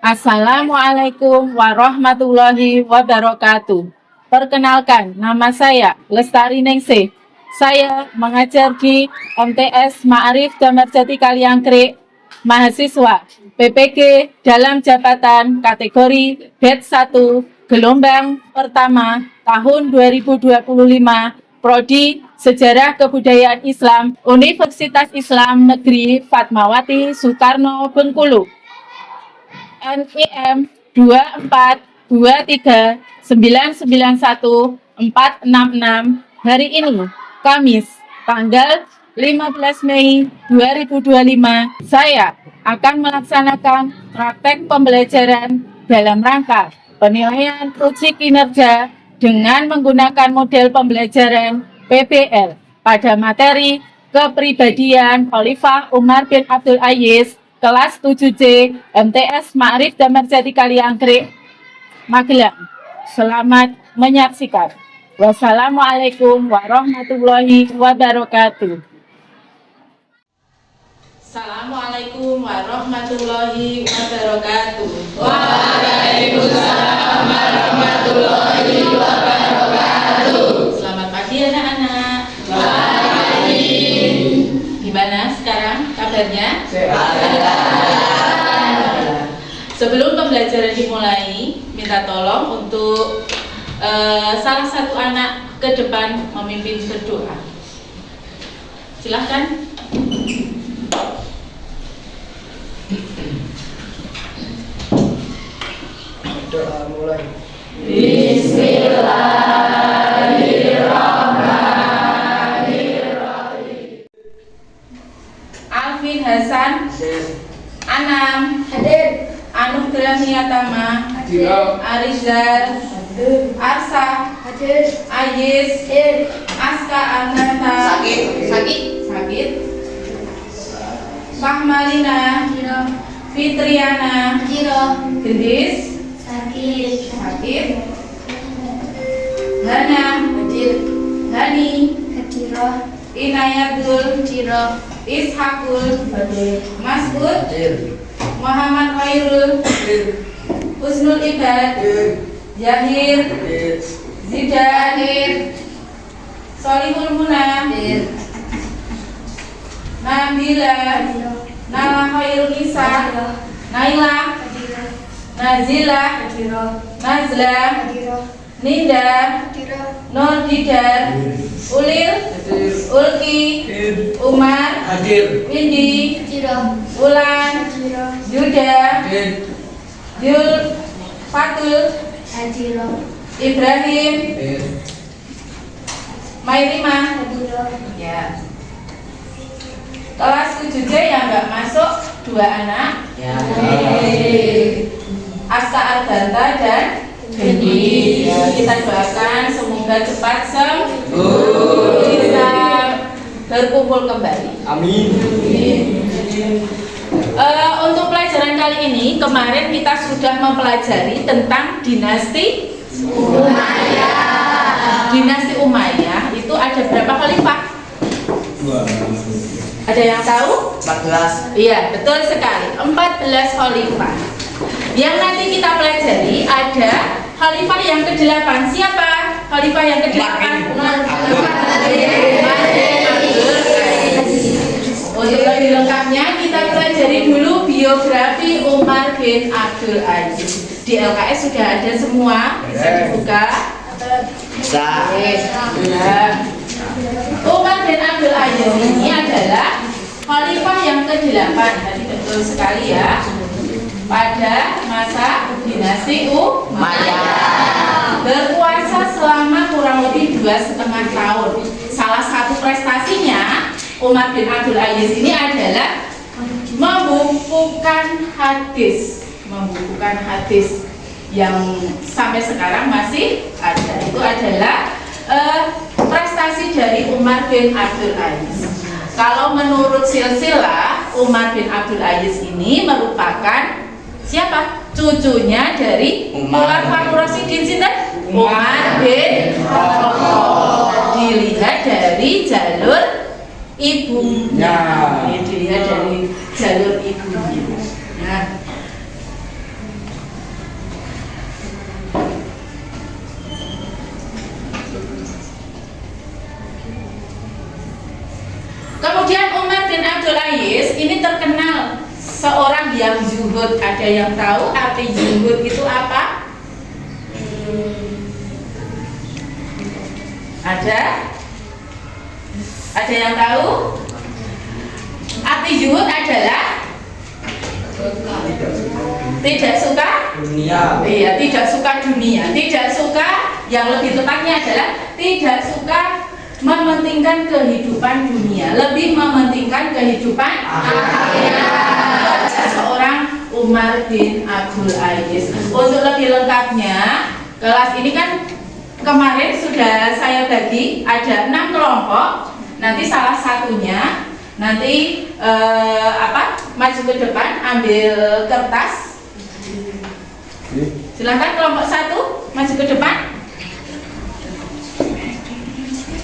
Assalamualaikum warahmatullahi wabarakatuh. Perkenalkan, nama saya Lestari Ningsih. Saya mengajar di MTS Ma'arif Damarjati Kaliangkrik, mahasiswa PPG dalam jabatan kategori batch 1 gelombang pertama tahun 2025, Prodi Sejarah Kebudayaan Islam, Universitas Islam Negeri Fatmawati Soekarno Bengkulu. NIM 24239914666. Hari ini Kamis tanggal 15 Mei 2025 saya akan melaksanakan praktek pembelajaran dalam rangka penilaian uji kinerja dengan menggunakan model pembelajaran PBL pada materi kepribadian Khalifah Umar bin Abdul Aziz kelas 7C MTS Ma'arif Damarjati Kaliangkrik, Magelang. Selamat menyaksikan. Wassalamualaikum warahmatullahi wabarakatuh. Assalamualaikum warahmatullahi wabarakatuh. Waalaikumsalam warahmatullahi wabarakatuh. Selamat pagi anak-anak. Pagi. Gimana sekarang kabarnya? Sehat. Sebelum pembelajaran dimulai, minta tolong untuk salah satu anak ke depan memimpin berdoa. Silahkan. Doa mulai. Bismillahirrahmanirrahim. Alvin Hasan Anam Hadir. Anugerah Niyatama Hadir. Arizal Arsa Hadir. Ayis Aska Arnata Sakit Fahmalina Fitriana Gendis Sakit Hana Hani Inayatul Ishakul Masud Muhammad Khairul Husnul Ibad Zahir Zidan Solihul Muna Nabila Nala Khairul Nisa Naila Nazila Nazla Ninda Nur Didar Ulil Ulki Umar Windi Ulan Yuda Yul Fatul Ibrahim Mairima ya. Kelas 7C yang nggak masuk 2 anak Ya. Aska Ardanta dan Dendi ya, kita doakan semoga cepat sembuh bisa berkumpul kembali. Amin. Untuk pelajaran kali ini, kemarin kita sudah mempelajari tentang dinasti Umayyah. Dinasti Umayyah itu ada berapa khalifah? Ada yang tahu? 14. Iya, betul sekali. 14 khalifah. Yang nanti kita pelajari ada khalifah yang ke-8. Siapa khalifah yang ke-8? Untuk lebih lengkapnya kita pelajari dulu biografi Umar bin Abdul Aziz. Di LKS sudah ada semua, bisa dibuka. Bisa. Umar bin Abdul Aziz ini adalah khalifah yang ke-8. Tadi betul sekali ya. Pada masa dinasti Umayyah, berkuasa selama kurang lebih 2,5 tahun. Salah satu prestasinya Umar bin Abdul Aziz ini adalah membukukan hadis yang sampai sekarang masih ada. Itu adalah prestasi dari Umar bin Abdul Aziz. Kalau menurut silsilah, Umar bin Abdul Aziz ini merupakan siapa? Cucunya dari Khulafaur Rasyidin sinten? Umar bin Khattab. Dilihat dari jalur ibunya. Dilihat dari jalur ibunya. Nah, Kemudian Umar bin Abdul Aziz ini terkenal seorang yang zuhud. Ada yang tahu arti zuhud itu apa? Ada yang tahu? Arti zuhud adalah tidak suka dunia. Iya, tidak suka dunia. Tidak suka, yang lebih tepatnya adalah tidak suka mementingkan kehidupan dunia, lebih mementingkan kehidupan akhirat. Seorang Umar bin Abdul Aziz. Untuk lebih lengkapnya, kelas ini kan kemarin sudah saya bagi ada 6 kelompok. Nanti salah satunya nanti maju ke depan, ambil kertas. Silakan kelompok 1 maju ke depan.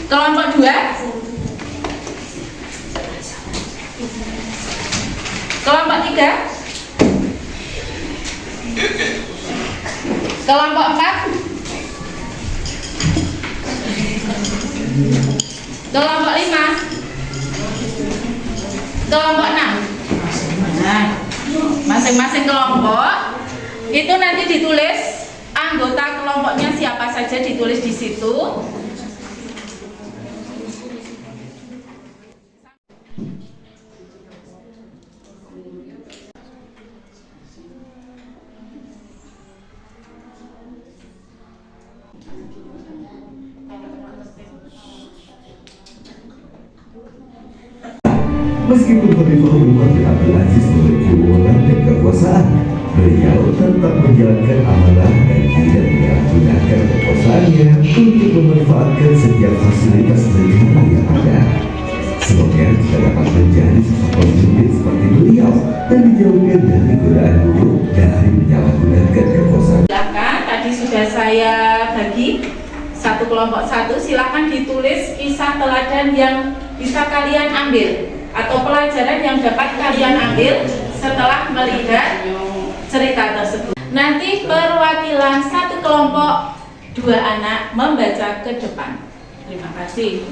Kelompok 2. Kelompok 3. Kelompok 4. Kelompok 5. Kelompok 6. Nah, masing-masing kelompok itu nanti ditulis anggota kelompoknya siapa saja, ditulis di situ. Meskipun Khalifah Umar bin Abdul Aziz memiliki wewenang dan kekuasaan, beliau tetap menjalankan amanah dan tidak menyalahgunakan kekuasaannya untuk memanfaatkan setiap fasilitas negara yang ada. Semoga kita dapat menjadi sosok pemimpin seperti beliau dan dijauhkan dari godaan buruk dari menyalahgunakan kekuasaan. Silakan, tadi sudah saya bagi satu kelompok 1, silakan ditulis kisah teladan yang bisa kalian ambil atau pelajaran yang dapat kalian ambil setelah melihat cerita tersebut. Nanti perwakilan satu kelompok 2 anak membaca ke depan. Terima kasih.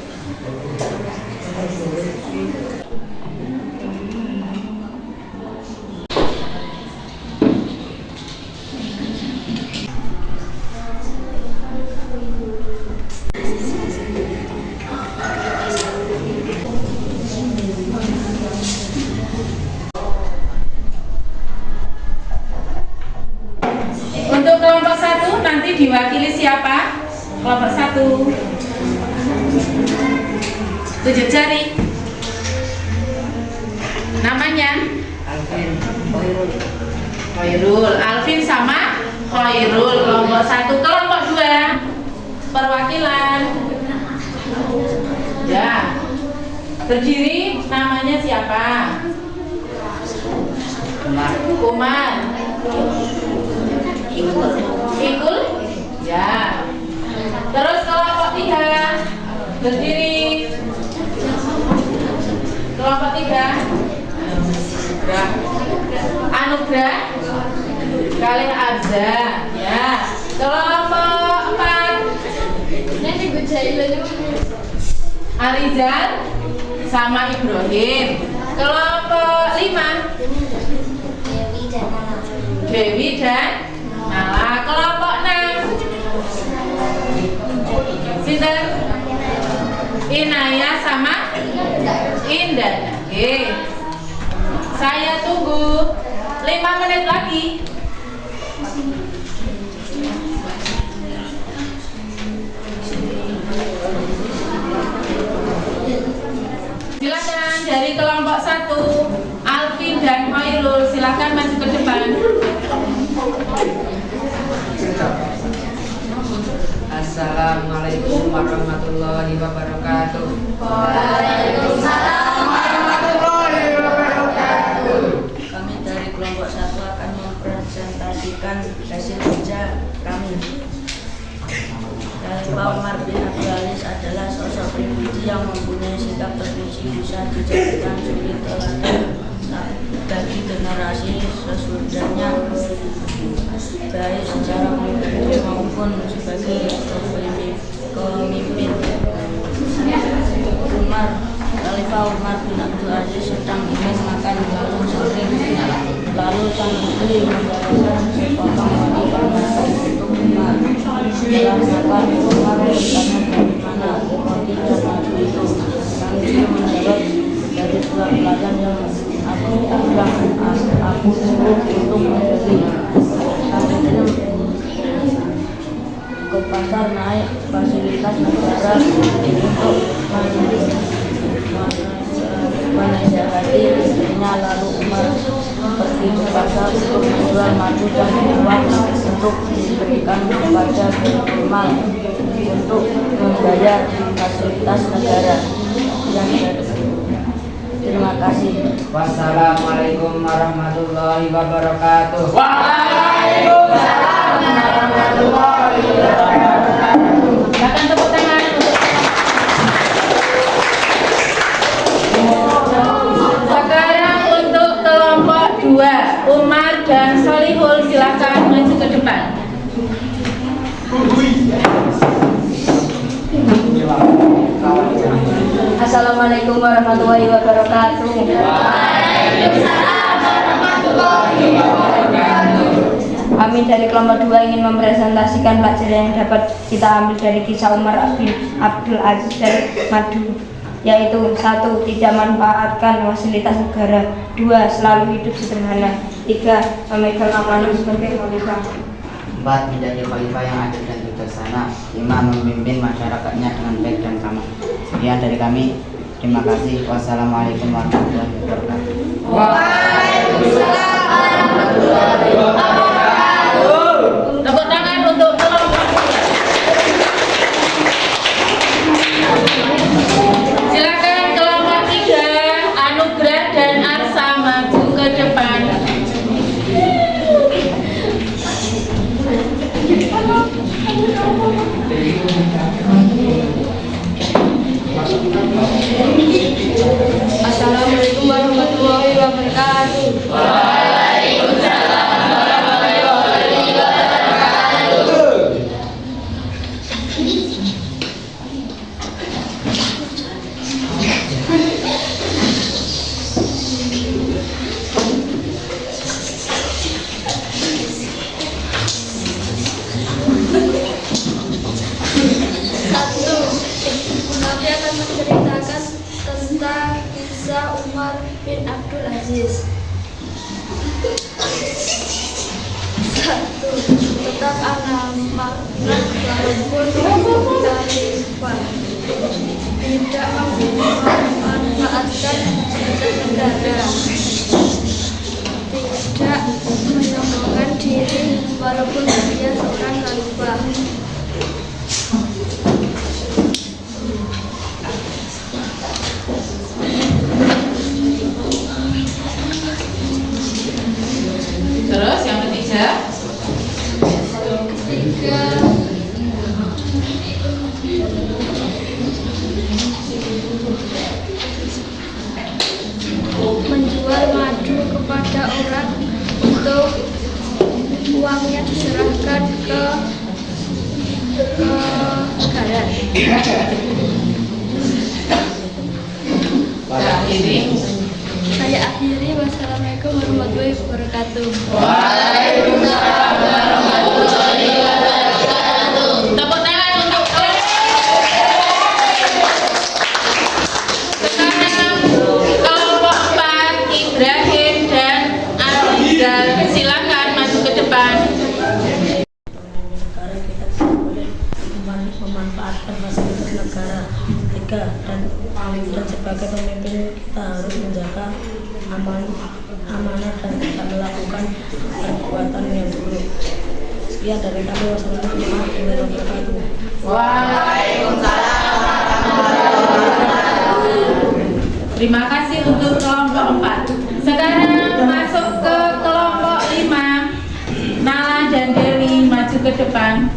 Untuk kelompok 1 nanti diwakili siapa? Kelompok 1. Tunjuk jari. Namanya? Alvin. Khairul. Alvin sama Khairul. Kelompok 1. Kelompok 2 perwakilan. Ya. Berdiri, namanya siapa? Umar. Ikul. Ya. Terus kelompok 3 berdiri. Kelompok 3 Anugrah Khalil Abza. Ya. Kelompok 4 Arizal sama Ibrahim. Kelompok 5 Dewi dan Nala. Kelompok 6 Sinten? Inaya sama Indah. Oke. Saya tunggu 5 menit lagi. Silakan dari kelompok 1 Alvin dan Khairul, silakan maju ke depan. Assalamualaikum warahmatullahi wabarakatuh. Waalaikumsalam warahmatullahi wabarakatuh. Kami dari kelompok 1 akan mempresentasikan hasil kerja kami. Khalifah Umar bin Abdul Aziz adalah sosok pribadi yang mempunyai sikap terpuji, bisa dijadikan suri teladan bagi generasi sesudahnya, baik secara pribadi maupun sebagai untuk membeli ke pasar naik fasilitas negara untuk menasihati istrinya. Lalu Umar pergi ke pasar untuk menjual madu dan uang untuk diberikan kepada Baitul Mal untuk membayar fasilitas negara. Terima kasih. Wassalamualaikum warahmatullahi wabarakatuh. Waalaikumsalam warahmatullahi wabarakatuh. Silakan tepuk tangan untuk sekarang untuk kelompok 2 Umar dan Solihul, silakan maju ke depan. Assalamualaikum warahmatullahi wabarakatuh. Waalaikumsalam warahmatullahi wabarakatuh. Kami dari kelompok 2 ingin mempresentasikan pelajaran yang dapat kita ambil dari kisah Umar bin Abdul Aziz dari Madu, yaitu 1. Tidak manfaatkan fasilitas negara. 2. Selalu hidup sederhana. 3. Memegang amanah sebagai khalifah. 4. Menjadi khalifah yang adil dan bijaksana. 5. Memimpin masyarakatnya dengan baik dan ramah. Sekian dari kami. Terima kasih. Wassalamualaikum warahmatullahi wabarakatuh. Waalaikumsalam warahmatullahi wabarakatuh. Tepuk tangan untuk kelompok 2. Silakan kelompok 3 Anugrah dan Arsa maju ke depan. Assalamualaikum warahmatullahi wabarakatuh. Waalaikumsalam warahmatullahi wabarakatuh. Nabi akan menceritakan tentang kisah Umar bin Abdul Aziz. 1. Tetap amanah walaupun khalifah. Tidak memanfaatkan fasilitas negara. Tidak menyombongkan diri walaupun dia seorang khalifah. Terus yang ketiga, menjual madu kepada orang untuk uangnya diserahkan ke negara. Saya akhiri. Wassalamualaikum warahmatullahi wabarakatuh. Waalaikumsalam warahmatullahi wabarakatuh. Tepuk tangan untuk sekarang kelompok 4 Ibrahim dan Arizal, silakan maju ke depan. Negara kita tidak boleh memanfaatkan fasilitas negara. 3. Dan sebagai pemimpin kita harus menjaga amanah dan tidak melakukan perbuatan yang buruk. Sekian dari kami. Wassalamualaikum warahmatullahi wabarakatuh. Waalaikumsalam warahmatullahi wabarakatuh. Terima kasih untuk kelompok 4. Sekarang masuk ke kelompok 5 Nala dan Dewi, maju ke depan.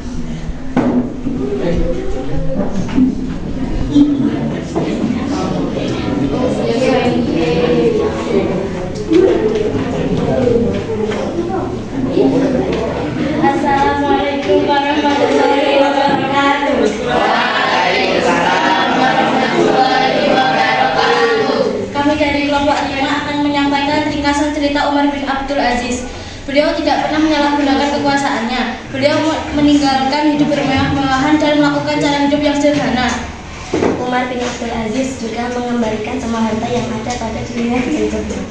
Assalamualaikum warahmatullahi wabarakatuh. Waalaikumsalam warahmatullahi wabarakatuh. Kami dari kelompok 5 akan menyampaikan ringkasan cerita Umar bin Abdul Aziz. Beliau tidak pernah menyalahgunakan kekuasaannya. Beliau meninggalkan hidup bermewah-mewahan dan melakukan cara hidup yang sederhana. Umar bin Abdul Aziz juga mengembalikan semua harta yang ada pada dirinya dengan benar.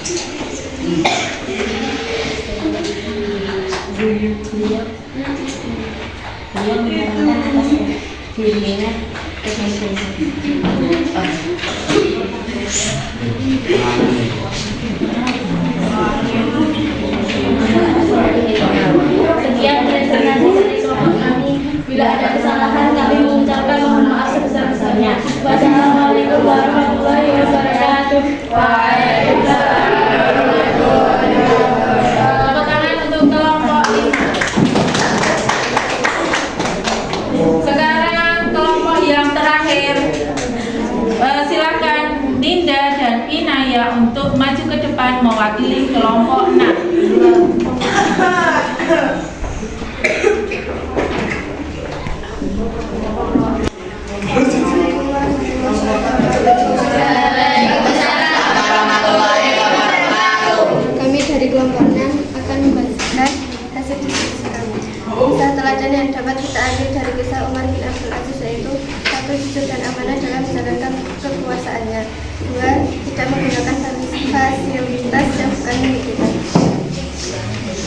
Beliau menerangkan atas dirinya Sekian presentasi dari kelompok kami. Bila ada kesalahan, kami mengucapkan mohon maaf sebesar-besarnya. Wassalamualaikum warahmatullahi wabarakatuh. Waalaikumsalam. Tepuk tangan untuk kelompok 5. Sekarang kelompok yang terakhir. Silakan Dinda dan Inaya untuk maju ke depan mewakili kelompok 6. Kami dari kelompok 6 akan membacakan hasil diskusi kami. Kisah teladan yang dapat kita ambil dari kisah Umar bin Abdul Aziz yaitu 1. Jujur dan amanah dalam menjalankan kekuasaannya. 2. Tidak menggunakan fasilitas yang bukan milik kita.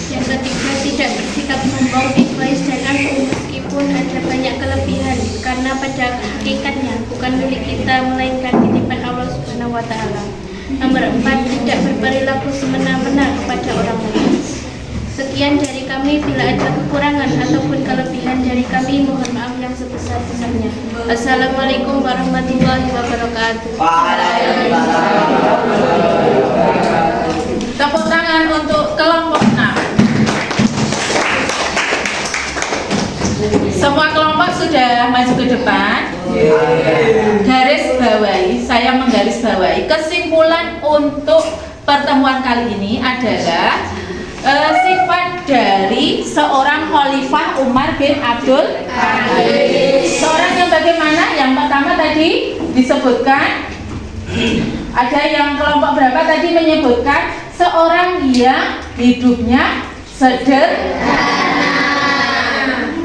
Yang ketiga, tidak bersikap sombong, egois dan angkuh meskipun ada banyak kelebihan, karena pada hakikatnya bukan milik kita melainkan titipan Allah Subhanahu wa taala. Nomor 4, tidak berperilaku semena-mena kepada orang lain. Sekian dari kami. Bila ada kekurangan ataupun kelebihan dari kami, mohon maaf yang sebesar-besarnya. Assalamualaikum warahmatullahi wabarakatuh. Tepuk tangan untuk kelompok 6. Semua kelompok sudah maju ke depan. Garis bawahi, saya menggaris bawahi. Kesimpulan untuk pertemuan kali ini adalah sifat dari seorang Khalifah Umar bin Abdul Aziz. Seorang yang bagaimana? Yang pertama tadi disebutkan, ada yang kelompok berapa tadi menyebutkan seorang yang hidupnya sederhana.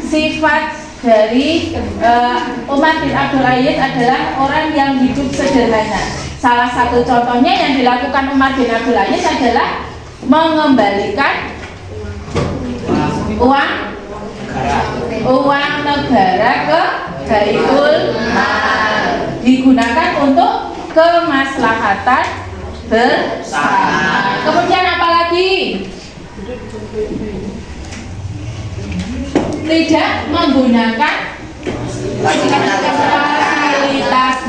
Sifat dari Umar bin Abdul Aziz adalah orang yang hidup sederhana. Salah satu contohnya yang dilakukan Umar bin Abdul Aziz adalah mengembalikan uang negara ke Baitul Mal, digunakan untuk kemaslahatan bersama. Kemudian apa lagi? Tidak menggunakan fasilitas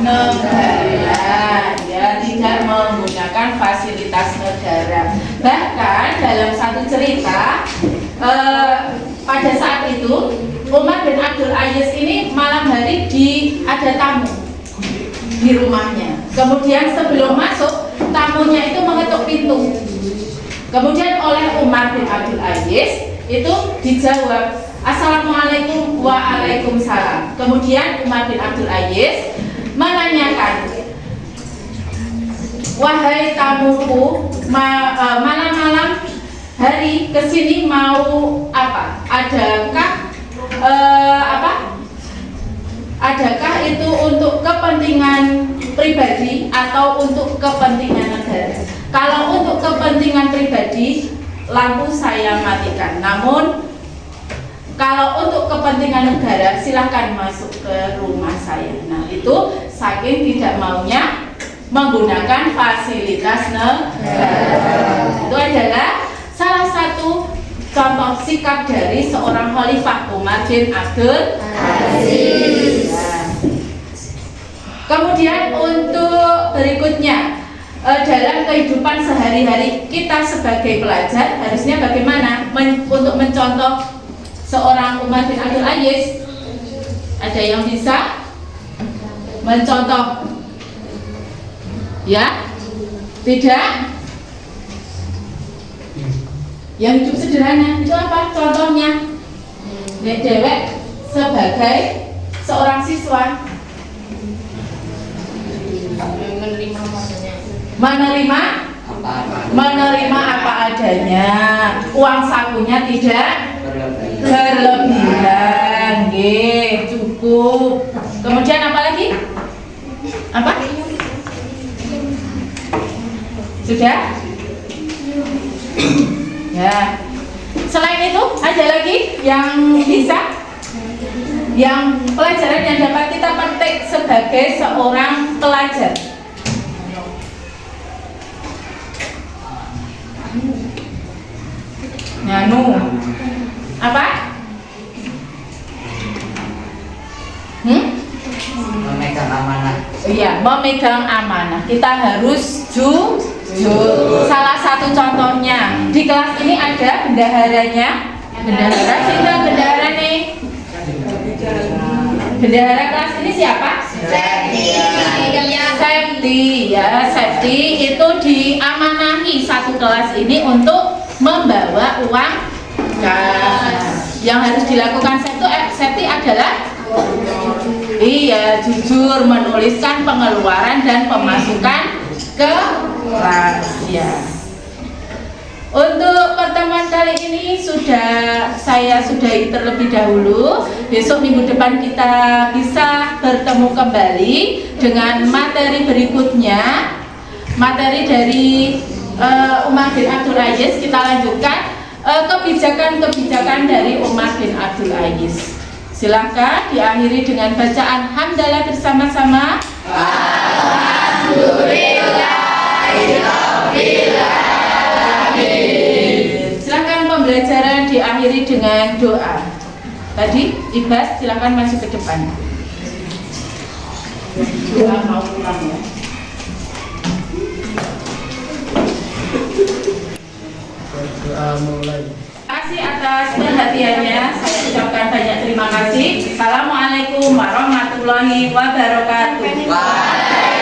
negara, ya, tidak menggunakan fasilitas negara. Bahkan dalam satu cerita, pada saat itu Umar bin Abdul Aziz ini malam hari ada tamu di rumahnya. Kemudian sebelum masuk, tamunya itu mengetuk pintu. Kemudian oleh Umar bin Abdul Aziz itu dijawab, Assalamualaikum waalaikumsalam. Kemudian Umar bin Abdul Aziz menanyakan, wahai tamuku, malam-malam hari kesini mau apa? Adakah itu untuk kepentingan pribadi atau untuk kepentingan negara? Kalau untuk kepentingan pribadi, lampu saya matikan. Namun kalau untuk kepentingan negara, silahkan masuk ke rumah saya. Nah, itu saking tidak maunya menggunakan fasilitas negara. Itu adalah salah satu contoh sikap dari seorang Khalifah Umar bin Abdul Aziz. Kemudian untuk berikutnya, dalam kehidupan sehari-hari kita sebagai pelajar harusnya bagaimana untuk mencontoh seorang Umar bin Abdul Aziz? Ada yang bisa mencontoh? Ya? Tidak? Yang hidup sederhana itu apa contohnya? Dewek sebagai seorang siswa menerima apa adanya. Uang sakunya tidak berlebihan, cukup. Kemudian apa lagi? Apa? Sudah? Ya. Selain itu ada lagi yang bisa, yang pelajaran yang dapat kita petik sebagai seorang pelajar. Nganu apa? Memegang amanah. Iya, memegang amanah. Kita harus jujur. Salah satu contohnya di kelas ini ada bendaharanya. Bendahara, sehingga bendahara nih. Bendahara kelas ini siapa? Septi ya, Septi itu diamanahi satu kelas ini untuk membawa uang kas. Yang harus dilakukan Septi adalah iya, jujur menuliskan pengeluaran dan pemasukan ke kelas ya. Untuk pertemuan kali ini saya sudahi terlebih dahulu. Besok minggu depan kita bisa bertemu kembali dengan materi berikutnya. Materi dari Umar bin Abdul Aziz, kita lanjutkan kebijakan-kebijakan dari Umar bin Abdul Aziz. Silakan diakhiri dengan bacaan hamdalah bersama-sama. Silakan pembelajaran diakhiri dengan doa. Tadi Ibas silakan maju ke depan. Doa mau pulang ya. Terima kasih atas perhatiannya. Saya ucapkan banyak terima kasih. Assalamualaikum warahmatullahi wabarakatuh.